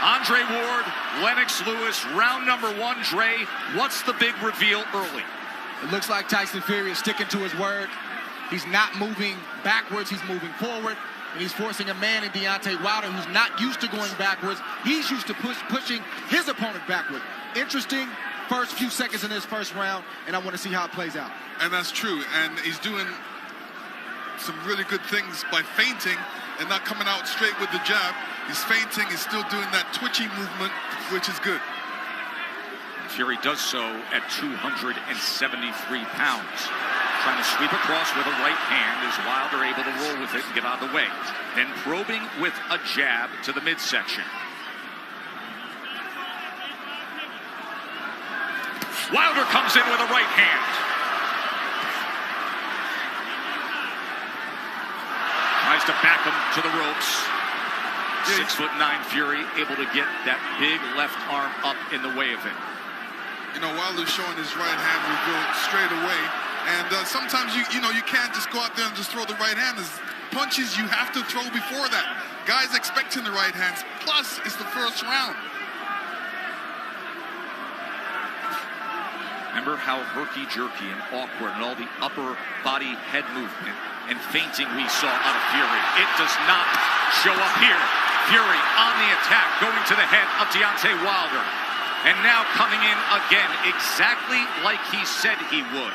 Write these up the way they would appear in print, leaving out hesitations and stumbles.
Andre Ward, Lennox Lewis, round number 1. Dre, what's the big reveal early? It looks like Tyson Fury is sticking to his word. He's not moving backwards, he's moving forward. And he's forcing a man in Deontay Wilder who's not used to going backwards. He's used to pushing his opponent backward. Interesting first few seconds in this first round, and I want to see how it plays out. And that's true. And he's doing some really good things by feinting and not coming out straight with the jab. He's feinting, he's still doing that twitchy movement, which is good. Fury does so at 273 pounds. Trying to sweep across with a right hand as Wilder able to roll with it and get out of the way. Then probing with a jab to the midsection. Wilder comes in with a right hand. Tries to back him to the ropes. 6'9" Fury able to get that big left arm up in the way of it. You know, Wilder's showing his right hand reveal straight away. And sometimes, you can't just go out there and just throw the right hand. There's punches you have to throw before that. Guys expecting the right hands. Plus, it's the first round. Remember how herky-jerky and awkward and all the upper body head movement and feinting we saw out of Fury. It does not show up here. Fury on the attack, going to the head of Deontay Wilder. And now coming in again, exactly like he said he would.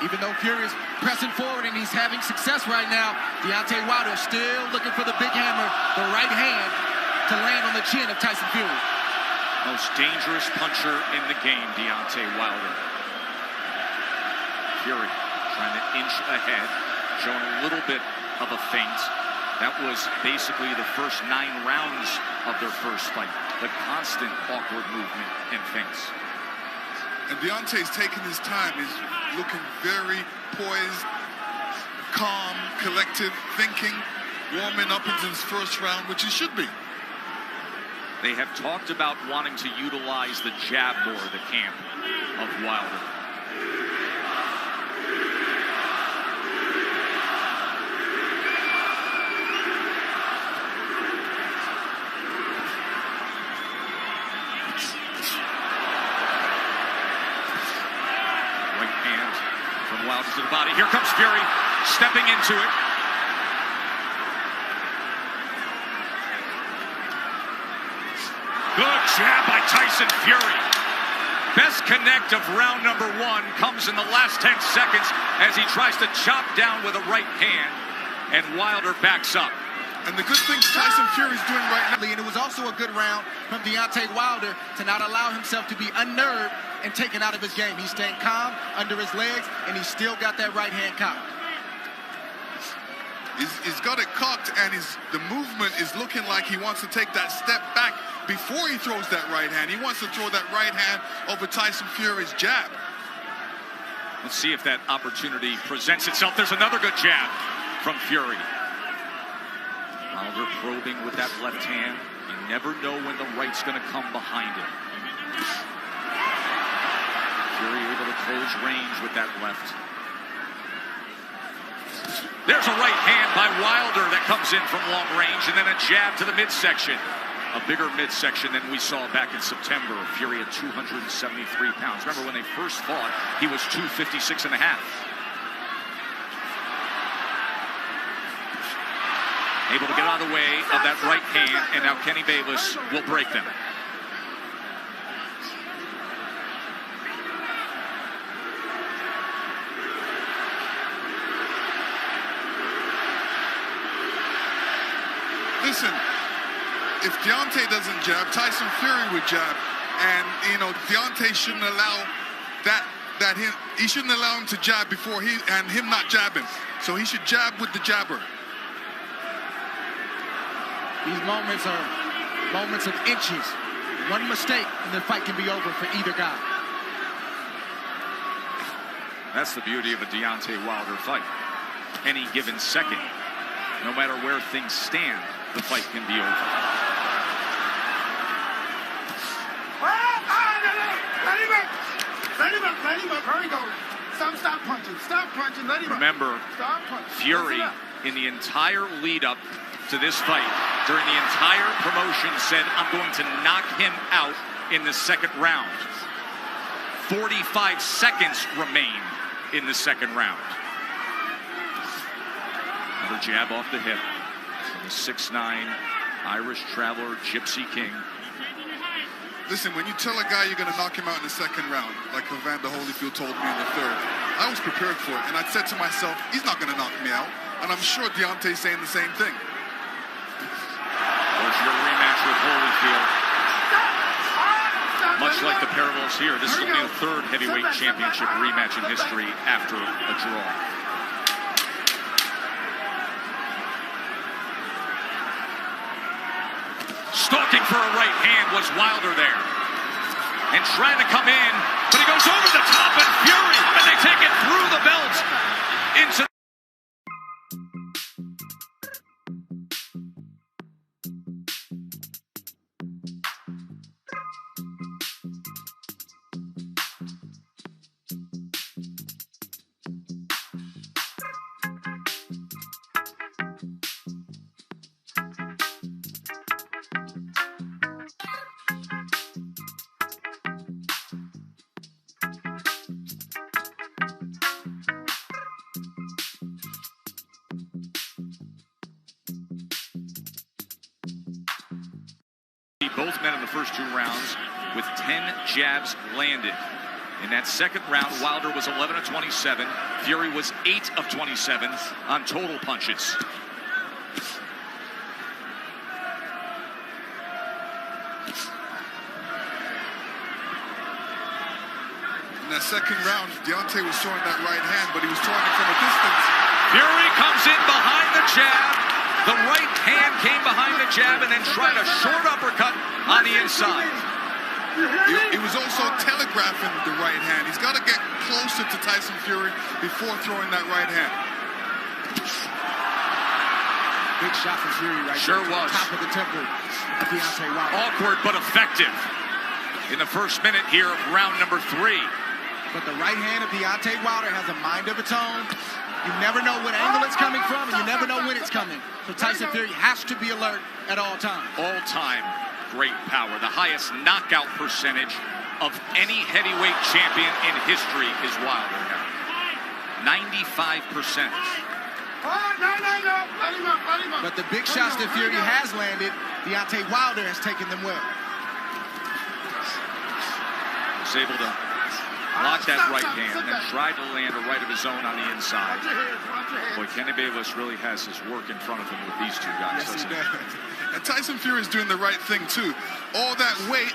Even though Fury is pressing forward and he's having success right now, Deontay Wilder is still looking for the big hammer, the right hand, to land on the chin of Tyson Fury. Most dangerous puncher in the game, Deontay Wilder. Fury trying to inch ahead, showing a little bit of a feint. That was basically the first 9 rounds of their first fight. The constant awkward movement and feints. And Deontay's taking his time. He's looking very poised, calm, collected, thinking, warming up into his first round, which he should be. They have talked about wanting to utilize the jab more, the camp of Wilder. Wilder to the body. Here comes Fury, stepping into it. Good jab by Tyson Fury. Best connect of round number 1 comes in the last 10 seconds as he tries to chop down with a right hand, and Wilder backs up. And the good thing Tyson Fury's doing right now. And it was also a good round from Deontay Wilder to not allow himself to be unnerved and taken out of his game. He's staying calm under his legs, and he's still got that right hand cocked. He's got it cocked, and the movement is looking like he wants to take that step back before he throws that right hand. He wants to throw that right hand over Tyson Fury's jab. Let's see if that opportunity presents itself. There's another good jab from Fury. Wilder probing with that left hand. You never know when the right's going to come behind him. Fury able to close range with that left. There's a right hand by Wilder that comes in from long range, and then a jab to the midsection. A bigger midsection than we saw back in September. Fury at 273 pounds. Remember when they first fought, he was 256 and a half. Able to get out of the way of that right hand, and now Kenny Bayless will break them. Listen, if Deontay doesn't jab, Tyson Fury would jab. And, Deontay shouldn't allow he shouldn't allow him to jab before him not jabbing. So he should jab with the jabber. These moments are moments of inches. One mistake and the fight can be over for either guy. That's the beauty of a Deontay Wilder fight. Any given second, no matter where things stand, the fight can be over. Let him up. Hurry, go. Stop punching. Let him up. Remember, Fury, in the entire lead up to this fight, during the entire promotion said, I'm going to knock him out in the second round. 45 seconds remain in the second round. Another jab off the hip from the 6'9" Irish traveler, Gypsy King. Listen, when you tell a guy you're going to knock him out in the second round, like Evander Holyfield told me in the third, I was prepared for it, and I said to myself, he's not going to knock me out. And I'm sure Deontay's saying the same thing. There's your rematch with Holyfield. Much like the parallels here, this will be the third heavyweight championship rematch in history after a draw. Stalking for a right hand was Wilder there. And trying to come in, but he goes over the top and Fury, and they take it through the belt into both men in the first two rounds with 10 jabs landed. In that second round, Wilder was 11 of 27. Fury was 8 of 27 on total punches. In that second round, Deontay was throwing that right hand, but he was throwing it from a distance. Fury comes in behind the jab. The right hand came behind the jab and then tried a short uppercut on the inside. He was also telegraphing the right hand. He's got to get closer to Tyson Fury before throwing that right hand. Big shot from Fury right Sure there. was. Top of the temple of Deontay Wilder. Awkward but effective in the first minute here of round number 3. But the right hand of Deontay Wilder has a mind of its own. You never know what angle it's coming from, and you never know when it's coming. So Tyson Fury has to be alert at all times. All-time great power. The highest knockout percentage of any heavyweight champion in history is Wilder now. 95%. But the big shots that Fury has landed, Deontay Wilder has taken them well. Was able to block that right hand and tried to land a right of his own on the inside. Boy, Kenny Bayless really has his work in front of him with these two guys, Yes, doesn't he he? does. And Tyson Fury is doing the right thing, too. All that weight,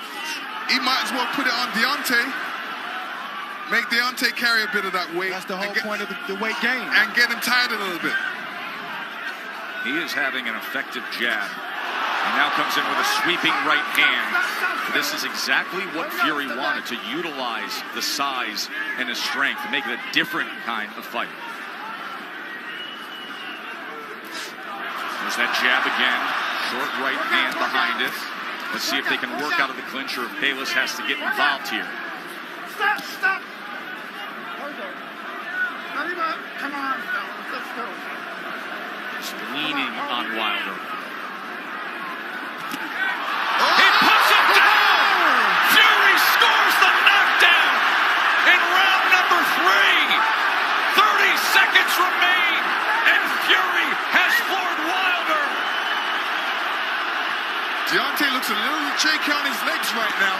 he might as well put it on Deontay. Make Deontay carry a bit of that weight. That's the whole point of the weight game. And get him tired a little bit. He is having an effective jab. And now comes in with a sweeping right hand. This is exactly what Fury wanted, to utilize the size and the strength to make it a different kind of fight. There's that jab again. Short right hand behind it. Let's see if they can work out of the clinch or if Bayless has to get involved here. Stop. Come on, let's go. Just leaning on Wilder. He puts it down! Fury scores the knockdown in round number 3. 30 seconds remain, and Fury has floored Wilder. Deontay looks a little shaky on his legs right now.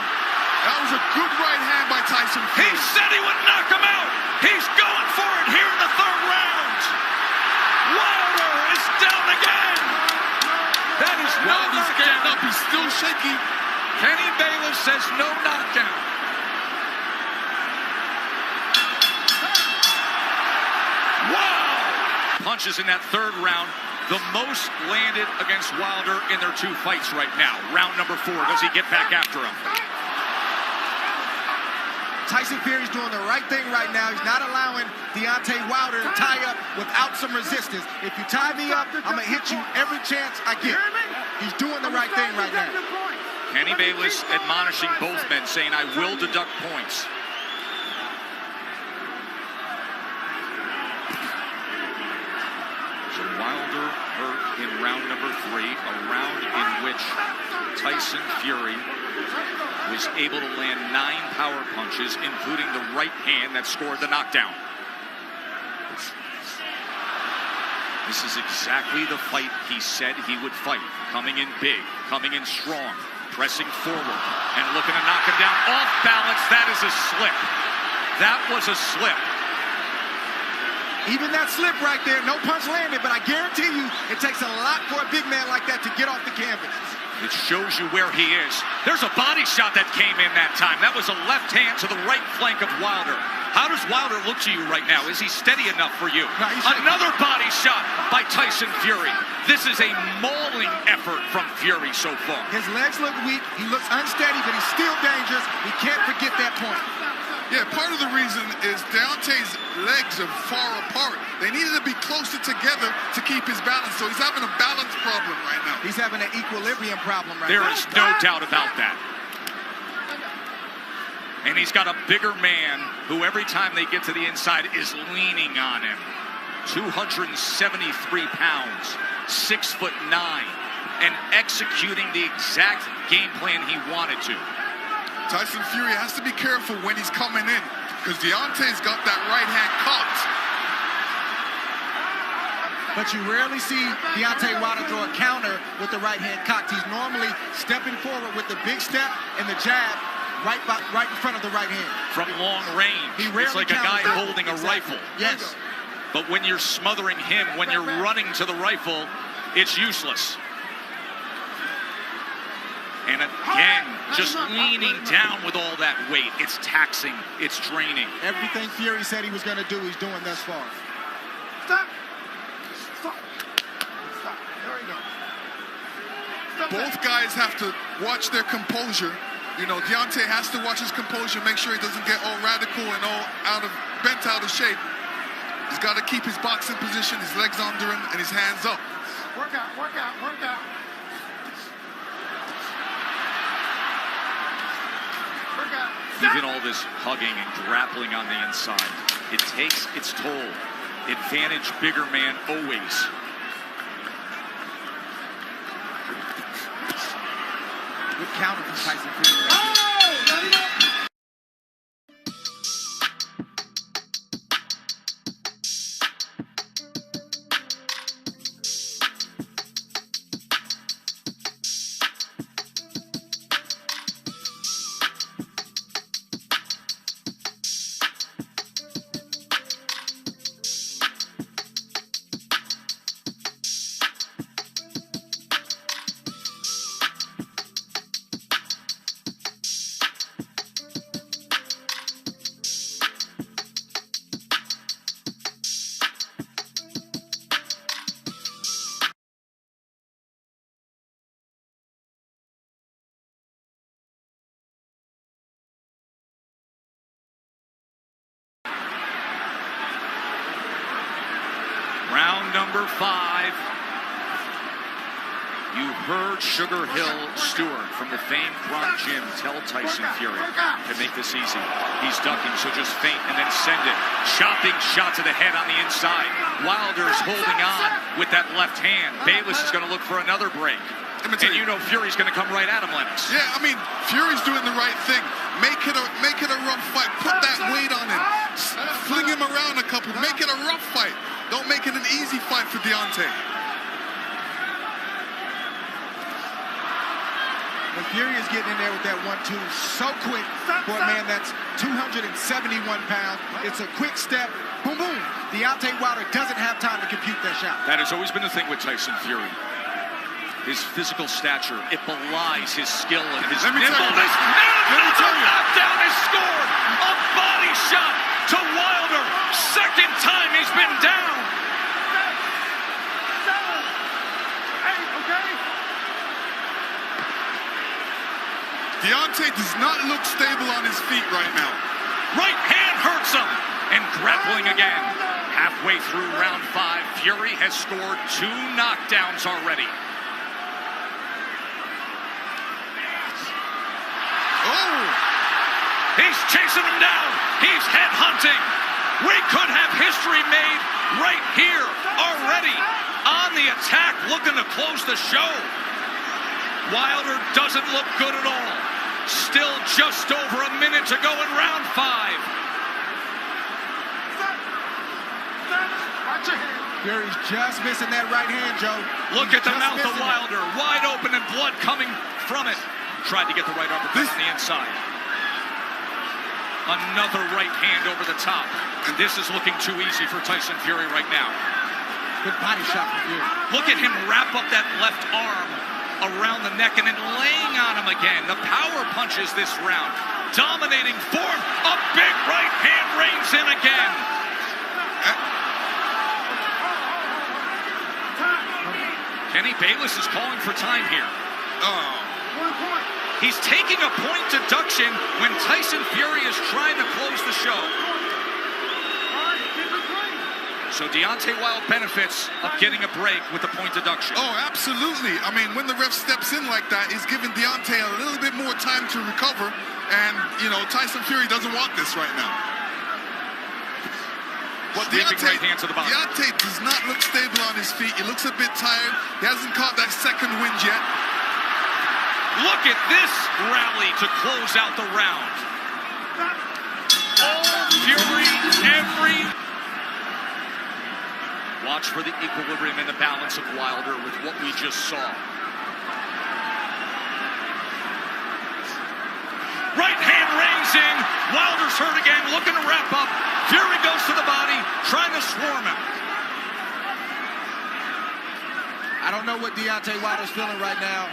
That was a good right hand by Tyson He Fury. said he would knock him out. He's going for it here in the third round. Wilder is down again. That is no Wilder's knockout. getting up. He's still shaky. Kenny Bayless says no knockout. Wow! Punches in that third round. The most landed against Wilder in their 2 fights right now. Round number 4. Does he get back after him? Tyson Fury's doing the right thing right now. He's not allowing Deontay Wilder to tie up without some resistance. If you tie me up, I'm going to hit you every chance I get. He's doing the right thing right now. Kenny Bayless admonishing both men, saying, I will deduct points. So Wilder hurt in round number 3, a round in which Tyson Fury was able to land 9 power punches, including the right hand that scored the knockdown. This is exactly the fight he said he would fight. Coming in big, coming in strong, pressing forward, and looking to knock him down off balance. That is a slip. That was a slip. Even that slip right there, no punch landed, but I guarantee you it takes a lot for a big man like that to get off the canvas. It shows you where he is. There's a body shot that came in that time. That was a left hand to the right flank of Wilder. How does Wilder look to you right now? Is he steady enough for you? No, another body shot by Tyson Fury. This is a mauling effort from Fury so far. His legs look weak. He looks unsteady, but he's still dangerous. We can't forget that point. Yeah, part of the reason is Deontay's legs are far apart. They needed to be closer together to keep his balance, so he's having a balance problem right now. He's having an equilibrium problem right now. There is no doubt about that. And he's got a bigger man who every time they get to the inside is leaning on him. 273 pounds, 6'9", and executing the exact game plan he wanted to. Tyson Fury has to be careful when he's coming in, because Deontay's got that right hand cocked. But you rarely see Deontay Wilder throw a counter with the right hand cocked. He's normally stepping forward with the big step and the jab right in front of the right hand. From long range, it's like a guy holding a rifle. Yes. But when you're smothering him, when you're running to the rifle, it's useless. And again, just leaning down with all that weight. It's taxing. It's draining. Everything Fury said he was going to do, he's doing thus far. Stop. Stop. Stop. There we go. Stop. Both guys have to watch their composure. You know, Deontay has to watch his composure, make sure he doesn't get all radical and all bent out of shape. He's got to keep his boxing position, his legs under him, and his hands up. Work out, work out, work out. Even all this hugging and grappling on the inside, it takes its toll. Advantage bigger man always. Good counter from Tyson Fury. Round number 5. You heard Sugar Hill Stewart from the famed Bronx Gym tell Tyson Fury to make this easy. He's ducking, so just feint and then send it. Chopping shot to the head on the inside. Wilder's holding on with that left hand. Bayless is going to look for another break. And you know Fury's going to come right at him, Lennox. Yeah, I mean, Fury's doing the right thing. Make it a rough fight. Put that weight on him. Fling him around a couple. Make it a rough fight. Don't make it an easy fight for Deontay. But Fury is getting in there with that 1-2 so quick for a man that's 271 pounds. It's a quick step. Boom, boom. Deontay Wilder doesn't have time to compute that shot. That has always been the thing with Tyson Fury. His physical stature, it belies his skill and his nimbleness. And another knockdown is scored. A body shot to Wilder. Second time he's been down. Deontay does not look stable on his feet right now. Right hand hurts him. And grappling again. Halfway through round 5, Fury has scored 2 knockdowns already. Oh! He's chasing him down. He's head hunting. We could have history made right here already on the attack, looking to close the show. Wilder doesn't look good at all. Still just over a minute to go in round 5. Watch your hand. Fury's just missing that right hand, Joe. Look at the mouth of missing it. Wilder, wide open and blood coming from it. Tried to get the right uppercut from the inside. Another right hand over the top. This is looking too easy for Tyson Fury right now. Good body shot from Fury. Look at him wrap up that left arm around the neck and then laying on him again. The power punches this round. Dominating form. A big right hand reigns in again. Kenny Bayless is calling for time here. Oh. 1 point. He's taking a point deduction when Tyson Fury is trying to close the show. All right, keep it clean. So Deontay Wilder benefits of getting a break with the point deduction. Oh, absolutely. I mean, when the ref steps in like that, he's giving Deontay a little bit more time to recover. And, you know, Tyson Fury doesn't want this right now. But Sweeping right hand to the body. Deontay does not look stable on his feet. He looks a bit tired. He hasn't caught that second wind yet. Look at this rally to close out the round. All Fury, every... Watch for the equilibrium and the balance of Wilder with what we just saw. Right hand reins in. Wilder's hurt again, looking to wrap up. Fury goes to the body, trying to swarm him. I don't know what Deontay Wilder's feeling right now,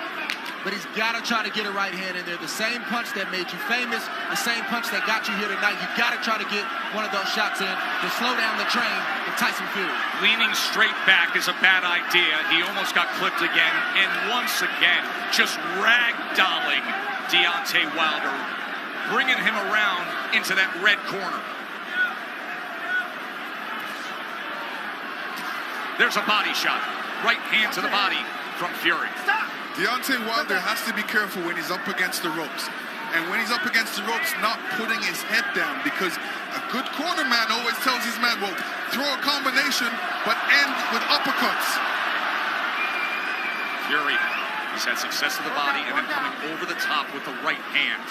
but he's got to try to get a right hand in there. The same punch that made you famous, the same punch that got you here tonight. You got to try to get one of those shots in to slow down the train with Tyson Fury. Leaning straight back is a bad idea. He almost got clipped again, and once again, just ragdolling Deontay Wilder, bringing him around into that red corner. There's a body shot. Right hand to the body from Fury. Deontay Wilder has to be careful when he's up against the ropes. And when he's up against the ropes, not putting his head down, because a good corner man always tells his man, well, throw a combination, but end with uppercuts. Fury, he's had success to the body and then coming over the top with the right hand.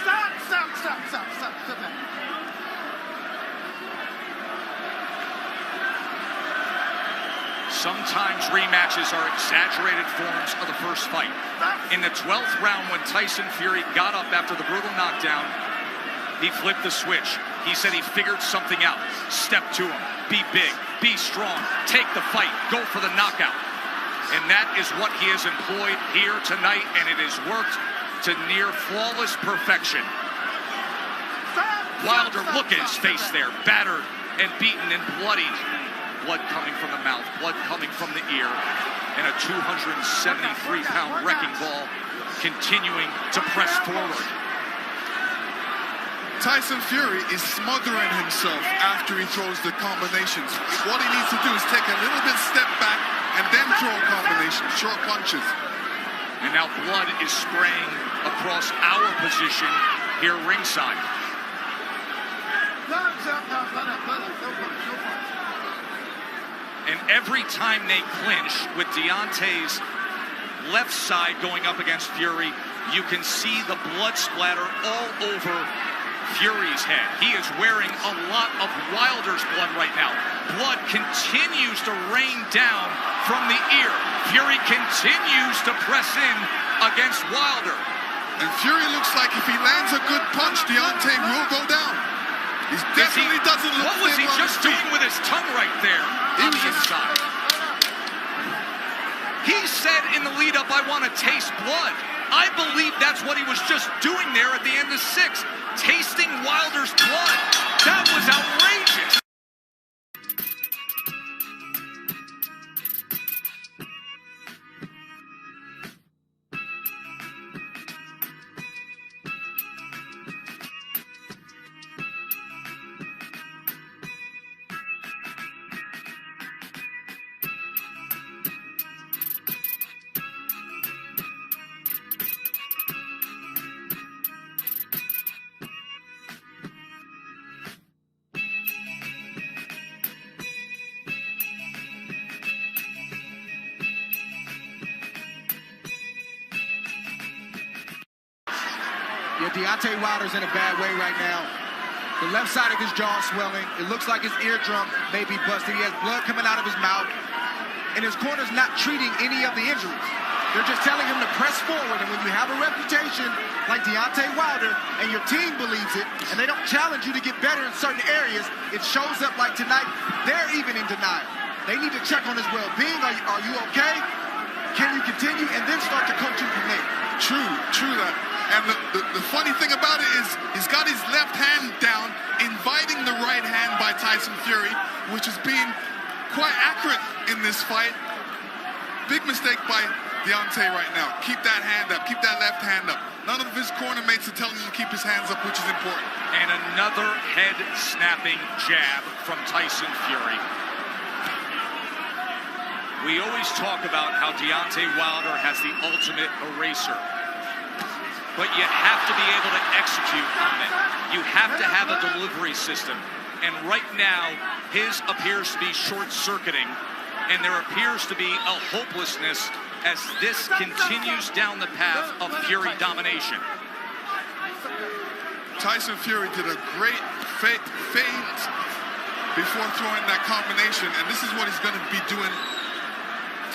Stop, stop, stop, stop, stop, stop that. Sometimes rematches are exaggerated forms of the first fight. In the 12th round, when Tyson Fury got up after the brutal knockdown, he flipped the switch. He said he figured something out. Step to him. Be big. Be strong. Take the fight. Go for the knockout. And that is what he has employed here tonight, and it has worked to near flawless perfection. Wilder, look at his face there, battered and beaten and bloodied. Blood coming from the mouth, blood coming from the ear, and a 273-pound wrecking ball continuing to press forward. Tyson Fury is smothering himself after he throws the combinations. What he needs to do is take a little bit step back and then throw a combination, short punches. And now blood is spraying across our position here ringside. And every time they clinch with Deontay's left side going up against Fury, you can see the blood splatter all over Fury's head. He is wearing a lot of Wilder's blood right now. Blood continues to rain down from the ear. Fury continues to press in against Wilder. And Fury looks like if he lands a good punch, Deontay will go down. He definitely doesn't look What was he just doing with his tongue right there on the inside? He said in the lead-up, I want to taste blood. I believe that's what he was just doing there at the end of 6, tasting Wilder's blood. That was outrageous. Yeah, Deontay Wilder's in a bad way right now. The left side of his jaw is swelling. It looks like his eardrum may be busted. He has blood coming out of his mouth. And his corner's not treating any of the injuries. They're just telling him to press forward. And when you have a reputation like Deontay Wilder and your team believes it, and they don't challenge you to get better in certain areas, it shows up like tonight. They're even in denial. They need to check on his well-being. Are you okay? Can you continue? And then start to coach him from there. True that. And the funny thing about it is he's got his left hand down, inviting the right hand by Tyson Fury, which is being quite accurate in this fight. Big mistake by Deontay right now. Keep that hand up. Keep that left hand up. None of his corner mates are telling him to keep his hands up, which is important. And another head-snapping jab from Tyson Fury. We always talk about how Deontay Wilder has the ultimate eraser. But you have to be able to execute on it. You have to have a delivery system. And right now, his appears to be short-circuiting. And there appears to be a hopelessness as this continues down the path of Fury domination. Tyson Fury did a great feint before throwing that combination. And this is what he's going to be doing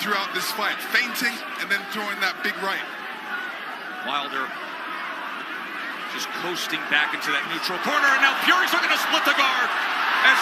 throughout this fight. Feinting and then throwing that big right. Wilder just coasting back into that neutral corner, and now Fury's looking to split the guard as